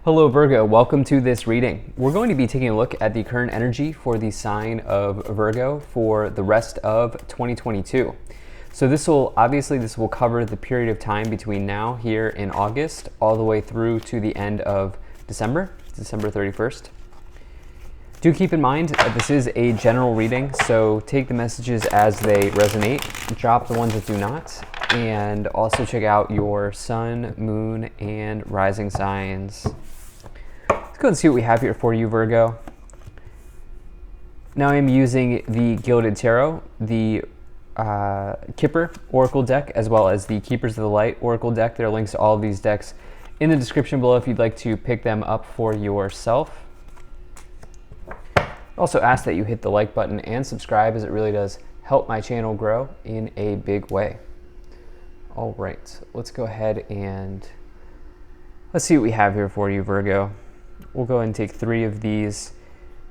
Hello Virgo, welcome to this reading. We're going to be taking a look at the current energy for the sign of Virgo for the rest of 2022. So this will cover the period of time between now here in August all the way through to the end of December 31st. Do keep in mind that this is a general reading, so take the messages as they resonate, drop the ones that do not, and also check out your sun, moon, and rising signs. Let's go and see what we have here for you, Virgo. Now I'm using the Gilded Tarot, the Kipper Oracle deck, as well as the Keepers of the Light Oracle deck. There are links to all of these decks in the description below if you'd like to pick them up for yourself. Also ask that you hit the like button and subscribe, as it really does help my channel grow in a big way. All right, let's go ahead and let's see what we have here for you, Virgo. We'll go ahead and take 3 of these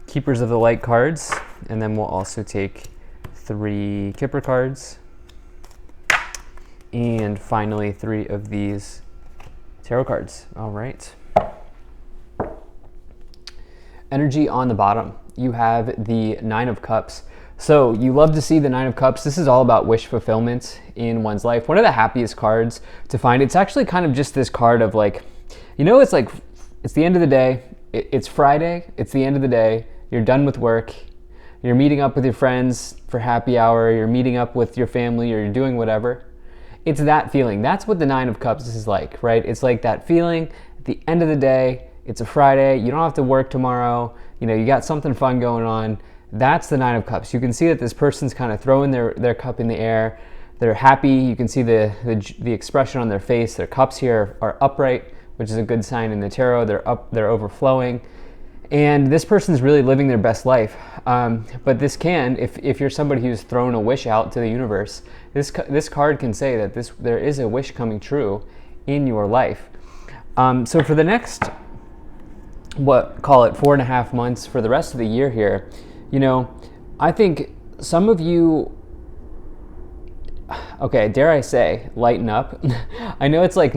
Keepers of the Light cards, and then we'll also take 3 Kipper cards, and finally 3 of these tarot cards. All right. Energy on the bottom, you have the 9 of Cups. So you love to see the 9 of Cups. This is all about wish fulfillment in one's life. One of the happiest cards to find. It's actually kind of just this card of like, it's like, it's the end of the day. It's Friday. It's the end of the day. You're done with work. You're meeting up with your friends for happy hour. You're meeting up with your family, or you're doing whatever. It's that feeling. That's what the 9 of Cups is like, right? It's like that feeling at the end of the day. It's a Friday. You don't have to work tomorrow. You got something fun going on. That's the 9 of Cups. You can see that this person's kind of throwing their cup in the air. They're happy. You can see the expression on their face. Their cups here are upright, which is a good sign in the tarot. They're overflowing. And this person's really living their best life. But this can, if you're somebody who's thrown a wish out to the universe, this card can say that there is a wish coming true in your life. So for the next, call it 4.5 months, for the rest of the year here, I think some of you, okay, dare I say, lighten up. I know it's like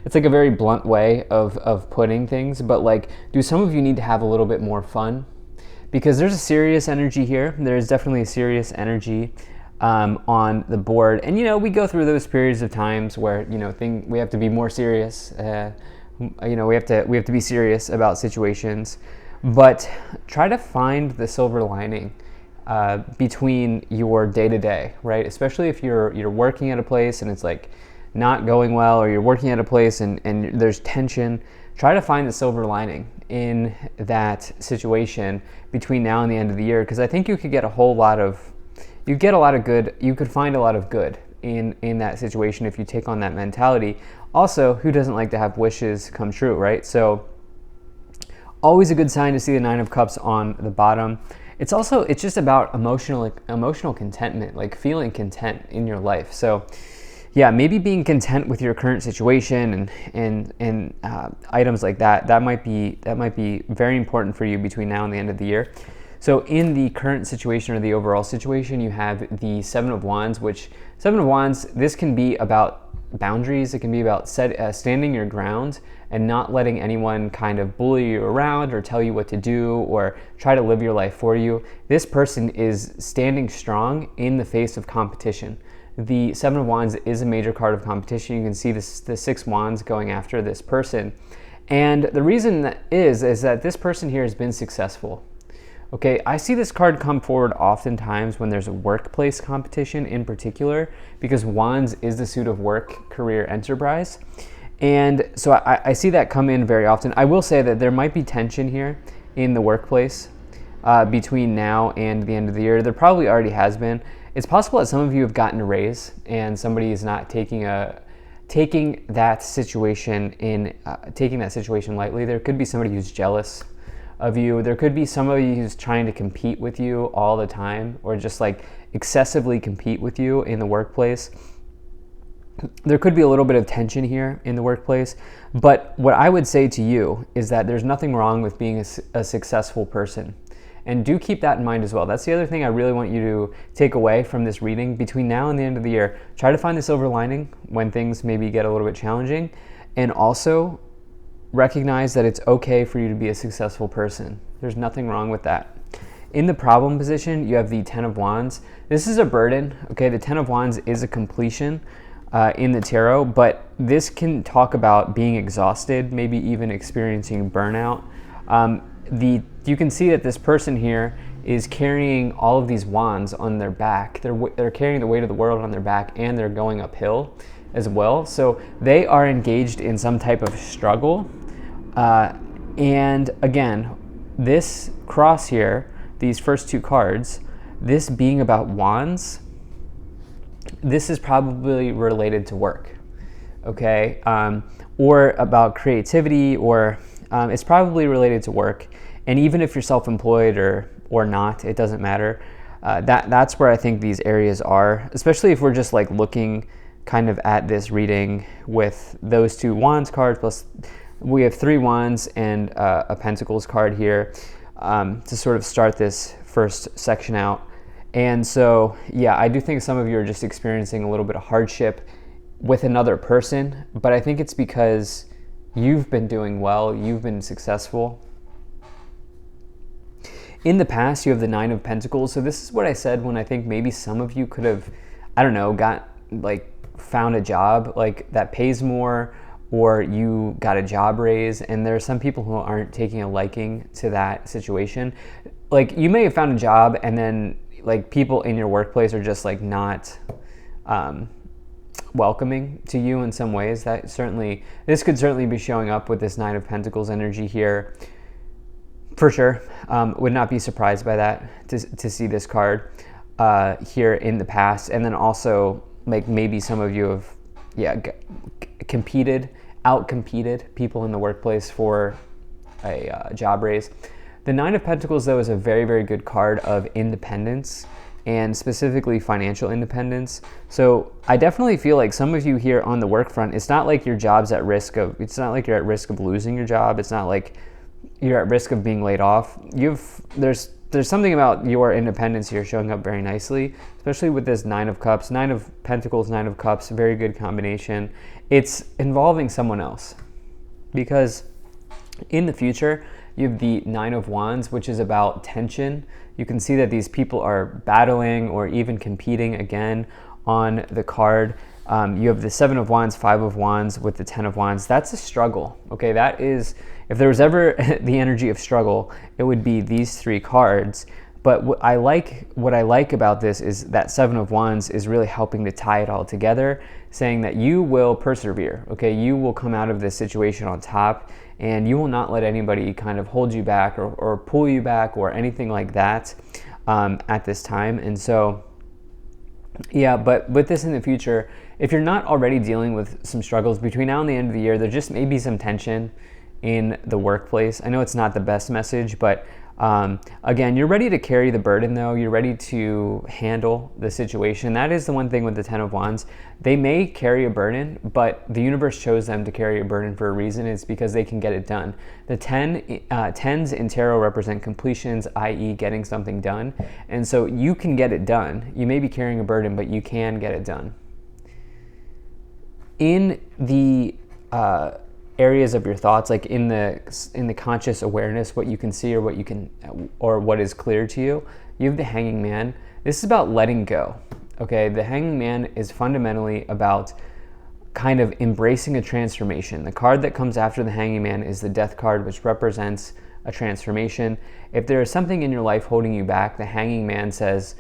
it's like a very blunt way of putting things, but like, do some of you need to have a little bit more fun? Because there's a serious energy here. There's definitely a serious energy on the board. And we go through those periods of times where, we have to be more serious. We have to be serious about situations. But try to find the silver lining between your day-to-day, right? Especially if you're working at a place and it's like not going well, or you're working at a place and there's tension. Try to find the silver lining in that situation between now and the end of the year, because I think you could find a lot of good in that situation if you take on that mentality. Also, who doesn't like to have wishes come true, right? So always a good sign to see the 9 of Cups on the bottom. It's just about emotional contentment, like feeling content in your life. So yeah, maybe being content with your current situation and items like that. That might be very important for you between now and the end of the year. So in the current situation, or the overall situation, you have the 7 of Wands, which 7 of Wands, this can be about boundaries. It can be about standing your ground and not letting anyone kind of bully you around or tell you what to do or try to live your life for you. This person is standing strong in the face of competition. The 7 of Wands is a major card of competition. You can see the 6 Wands going after this person. And the reason that is that this person here has been successful. Okay, I see this card come forward oftentimes when there's a workplace competition in particular, because Wands is the suit of work, career, enterprise. And so I see that come in very often. I will say that there might be tension here in the workplace between now and the end of the year. There probably already has been. It's possible that some of you have gotten a raise and somebody is not taking that situation lightly. There could be somebody who's jealous of you. There could be somebody who's trying to compete with you all the time, or just like excessively compete with you in the workplace. There could be a little bit of tension here in the workplace, but what I would say to you is that there's nothing wrong with being a successful person. And do keep that in mind as well. That's the other thing I really want you to take away from this reading. Between now and the end of the year, try to find the silver lining when things maybe get a little bit challenging. And also, recognize that it's okay for you to be a successful person. There's nothing wrong with that. In the problem position, you have the Ten of Wands. This is a burden, okay? The Ten of Wands is a completion in the tarot, but this can talk about being exhausted, maybe even experiencing burnout. You can see that this person here is carrying all of these wands on their back. They're carrying the weight of the world on their back, and they're going uphill as well. So they are engaged in some type of struggle. And again, this cross here, these first two cards, this being about wands, this is probably related to work, okay? Or about creativity, or it's probably related to work. And even if you're self-employed or not, it doesn't matter. That's where I think these areas are, especially if we're just like looking kind of at this reading with those two wands cards, plus we have three wands and a pentacles card here to sort of start this first section out. And so, yeah, I do think some of you are just experiencing a little bit of hardship with another person, but I think it's because you've been doing well, you've been successful. In the past, you have the Nine of Pentacles. So this is what I said when I think maybe some of you could have, I don't know, found a job like that pays more, or you got a job raise, and there are some people who aren't taking a liking to that situation. Like, you may have found a job, and then like people in your workplace are just like not welcoming to you in some ways. This could certainly be showing up with this Nine of Pentacles energy here, for sure. Would not be surprised by that to see this card here in the past. And then also, like, maybe some of you have outcompeted people in the workplace for a job raise. The Nine of Pentacles, though, is a very, very good card of independence, and specifically financial independence. So I definitely feel like some of you here on the work front, it's not like your job's at risk of, it's not like you're at risk of losing your job. It's not like you're at risk of being laid off. There's something about your independence here showing up very nicely, especially with this Nine of Cups, Nine of Pentacles, Nine of Cups, very good combination. It's involving someone else, because in the future, you have the Nine of Wands, which is about tension. You can see that these people are battling or even competing again on the card. You have the Seven of Wands, Five of Wands with the Ten of Wands. That's a struggle, okay? That is, if there was ever the energy of struggle, it would be these three cards. But what I like about this is that Seven of Wands is really helping to tie it all together, saying that you will persevere, okay? You will come out of this situation on top, and you will not let anybody kind of hold you back or pull you back or anything like that at this time. And so, yeah, but with this in the future, if you're not already dealing with some struggles between now and the end of the year, there just may be some tension in the workplace. I know it's not the best message, but again, you're ready to carry the burden, though. You're ready to handle the situation. That is the one thing with the Ten of Wands. They may carry a burden, but the universe chose them to carry a burden for a reason. It's because they can get it done. The tens in tarot represent completions, i.e. getting something done. And so you can get it done. You may be carrying a burden, but you can get it done. In the areas of your thoughts, like in the conscious awareness, what you can see or what is clear to you, you have the Hanging Man. This is about letting go, okay? The Hanging Man is fundamentally about kind of embracing a transformation. The card that comes after the Hanging Man is the Death card, which represents a transformation. If there is something in your life holding you back, the Hanging Man says,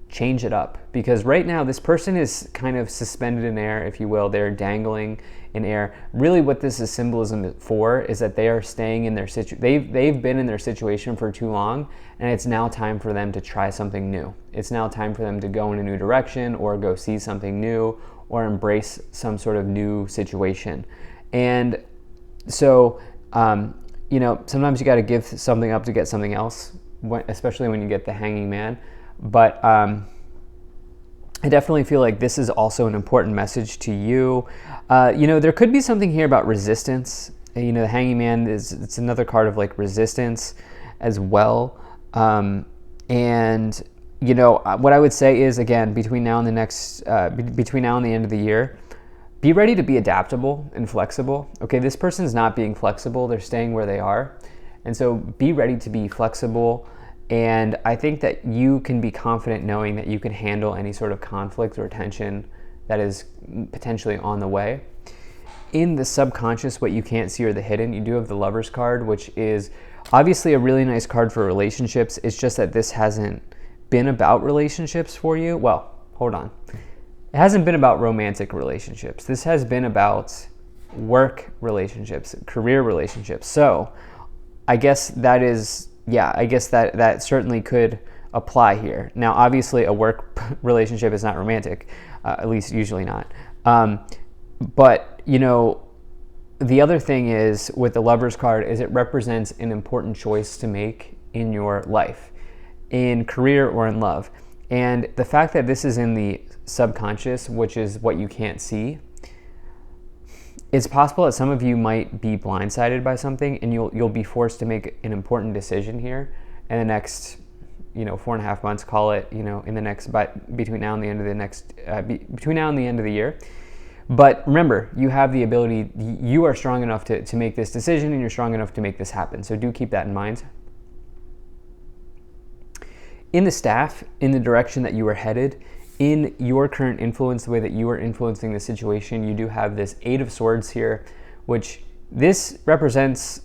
change it up. Because right now, this person is kind of suspended in air, if you will. They're dangling in air. Really what this is symbolism for is that they are staying in their situation. They've been in their situation for too long, and it's now time for them to try something new. It's now time for them to go in a new direction, or go see something new, or embrace some sort of new situation. And so, sometimes you got to give something up to get something else, especially when you get the Hanging Man. But I definitely feel like this is also an important message to you. There could be something here about resistance. The Hanging Man it's another card of like resistance as well. What I would say is, again, between now and the end of the year, be ready to be adaptable and flexible. Okay, this person's not being flexible, they're staying where they are. And so be ready to be flexible. And I think that you can be confident knowing that you can handle any sort of conflict or tension that is potentially on the way. In the subconscious, what you can't see or the hidden, you do have the Lover's card, which is obviously a really nice card for relationships. It's just that this hasn't been about relationships for you. Well, hold on. It hasn't been about romantic relationships. This has been about work relationships, career relationships. So I guess that is, I guess that certainly could apply here. Now, obviously, a work relationship is not romantic, at least usually not. But, you know, the other thing is with the Lover's card is it represents an important choice to make in your life, in career or in love. And the fact that this is in the subconscious, which is what you can't see, it's possible that some of you might be blindsided by something and you'll be forced to make an important decision here in the next, 4.5 months, call it, in the next, but between now and the end of the next, between now and the end of the year. But remember, you have the ability, you are strong enough to make this decision and you're strong enough to make this happen. So do keep that in mind. In the staff, in the direction that you are headed, in your current influence, the way that you are influencing the situation, you do have this 8 of Swords here, which this represents,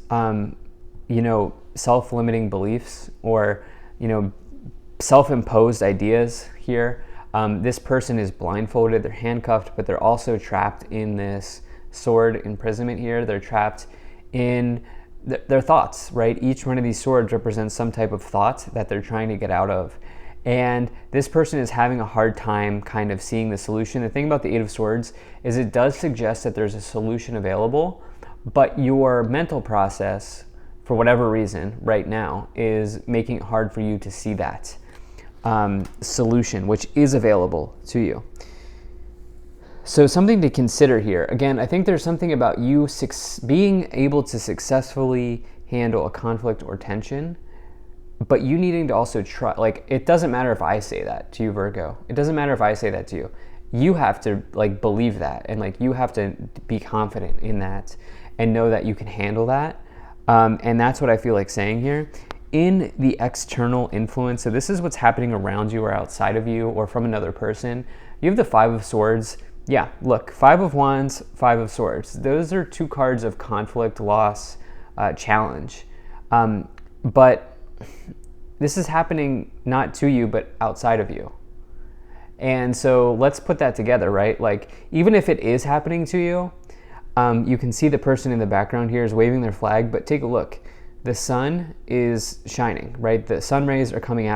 self-limiting beliefs or, self-imposed ideas here. This person is blindfolded, they're handcuffed, but they're also trapped in this sword imprisonment here. They're trapped in their thoughts, right? Each one of these swords represents some type of thought that they're trying to get out of. And this person is having a hard time kind of seeing the solution. The thing about the 8 of Swords is it does suggest that there's a solution available, but your mental process, for whatever reason right now, is making it hard for you to see that solution, which is available to you. So something to consider here. Again, I think there's something about you being able to successfully handle a conflict or tension, but you needing to also try, like, it doesn't matter if I say that to you, Virgo. It doesn't matter if I say that to you. You have to, believe that, and, you have to be confident in that and know that you can handle that. And that's what I feel like saying here. In the external influence, so this is what's happening around you or outside of you or from another person. You have the 5 of Swords. Yeah, look, 5 of Wands, 5 of Swords. Those are 2 cards of conflict, loss, challenge. But this is happening not to you, but outside of you. And so let's put that together, right? Even if it is happening to you, you can see the person in the background here is waving their flag, but take a look. The sun is shining, right? The sun rays are coming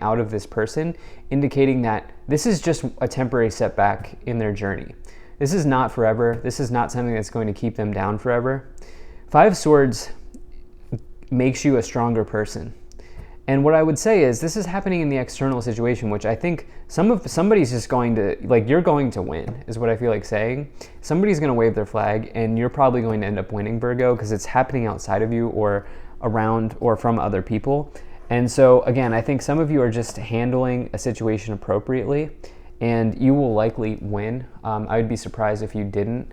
out of this person, indicating that this is just a temporary setback in their journey. This is not forever. This is not something that's going to keep them down forever. 5 of Swords makes you a stronger person. And what I would say is this is happening in the external situation, which I think somebody's just going to, you're going to win, is what I feel like saying. Somebody's going to wave their flag, and you're probably going to end up winning, Virgo, because it's happening outside of you or around or from other people. And so, again, I think some of you are just handling a situation appropriately, and you will likely win. I would be surprised if you didn't.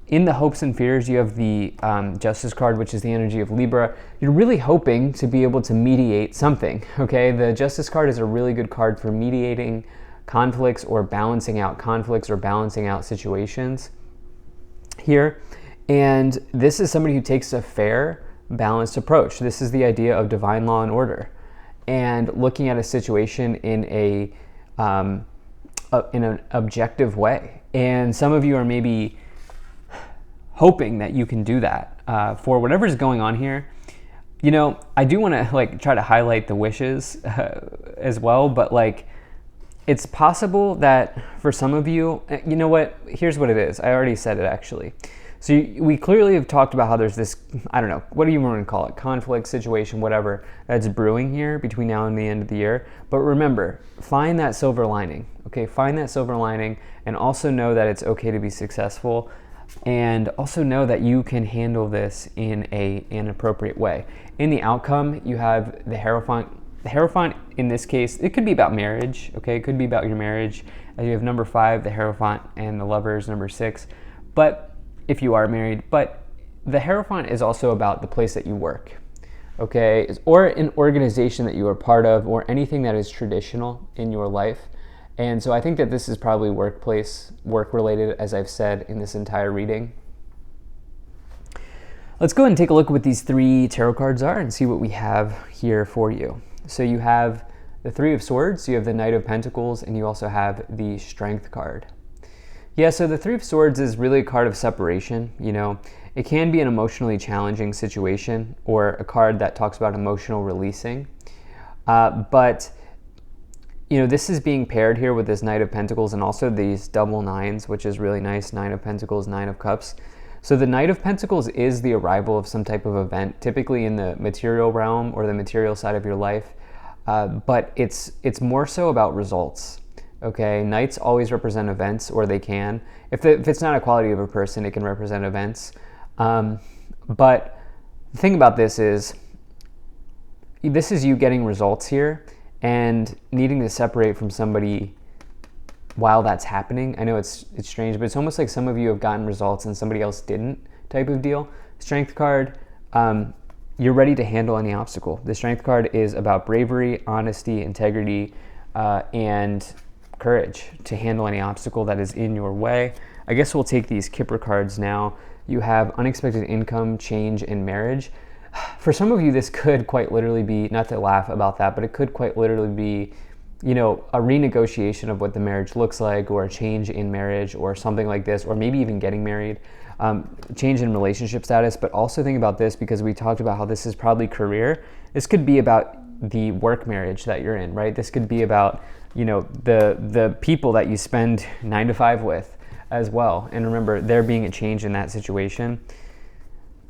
In the hopes and fears, you have the Justice card, which is the energy of Libra. You're really hoping to be able to mediate something, okay? The Justice card is a really good card for mediating conflicts or balancing out situations here. And this is somebody who takes a fair, balanced approach. This is the idea of divine law and order, and looking at a situation in an objective way. And some of you are maybe hoping that you can do that for whatever's going on here. I do want to try to highlight the wishes as well, but it's possible that for some of you, you know what, here's what it is. I already said it actually. So we clearly have talked about how there's this, I don't know, what do you want to call it? Conflict, situation, whatever, that's brewing here between now and the end of the year. But remember, find that silver lining, okay? Find that silver lining, and also know that it's okay to be successful. And also know that you can handle this in an appropriate way. In the outcome, you have the The Hierophant in this case, it could be about marriage, okay? It could be about your marriage. As you have number 5, the Hierophant, and the Lovers, number 6. But if you are married, but the Hierophant is also about the place that you work, okay? Or an organization that you are part of, or anything that is traditional in your life. And so I think that this is probably work related, as I've said in this entire reading. Let's go ahead and take a look at what these 3 tarot cards are and see what we have here for you. So you have the 3 of Swords, you have the Knight of Pentacles, and you also have the Strength card. Yeah, so the 3 of Swords is really a card of separation. You know, it can be an emotionally challenging situation, or a card that talks about emotional releasing. But, you know, this is being paired here with this Knight of Pentacles and also these double 9s, which is really nice. 9 of Pentacles, 9 of Cups. So the Knight of Pentacles is the arrival of some type of event, typically in the material realm or the material side of your life. But it's more so about results, okay? Knights always represent events, or they can. If it's not a quality of a person, it can represent events. But the thing about this is you getting results here and needing to separate from somebody while that's happening. I know it's strange, but it's almost like some of you have gotten results and somebody else didn't, type of deal. Strength card, you're ready to handle any obstacle. The Strength card is about bravery, honesty, integrity, and courage to handle any obstacle that is in your way. I guess we'll take these Kipper cards now. You have unexpected income, change, and marriage. For some of you, this could quite literally be, not to laugh about that, but it could quite literally be, you know, a renegotiation of what the marriage looks like, or a change in marriage, or something like this, or maybe even getting married. Change in relationship status. But also think about this, because we talked about how this is probably career. This could be about the work marriage that you're in, right? This could be about, you know, the people that you spend 9 to 5 with as well. And remember, there being a change in that situation.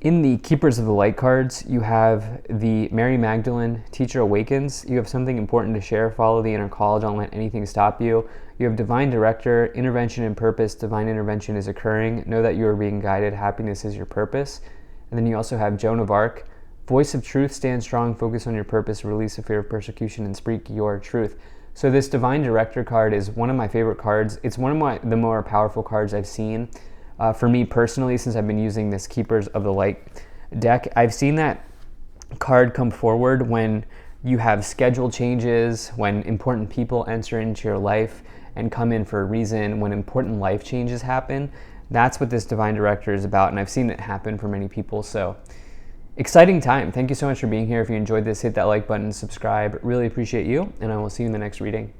In the Keepers of the Light cards, you have the Mary Magdalene, Teacher Awakens. You have something important to share. Follow the inner call. Don't let anything stop you. You have Divine Director, Intervention and Purpose. Divine intervention is occurring. Know that you are being guided. Happiness is your purpose. And then you also have Joan of Arc, Voice of Truth. Stand strong. Focus on your purpose. Release the fear of persecution and speak your truth. So this Divine Director card is one of my favorite cards. It's one of the more powerful cards I've seen. For me personally, since I've been using this Keepers of the Light deck, I've seen that card come forward when you have schedule changes, when important people enter into your life and come in for a reason, when important life changes happen. That's what this Divine Director is about, and I've seen it happen for many people. So exciting time. Thank you so much for being here. If you enjoyed this, hit that like button, subscribe. Really appreciate you, and I will see you in the next reading.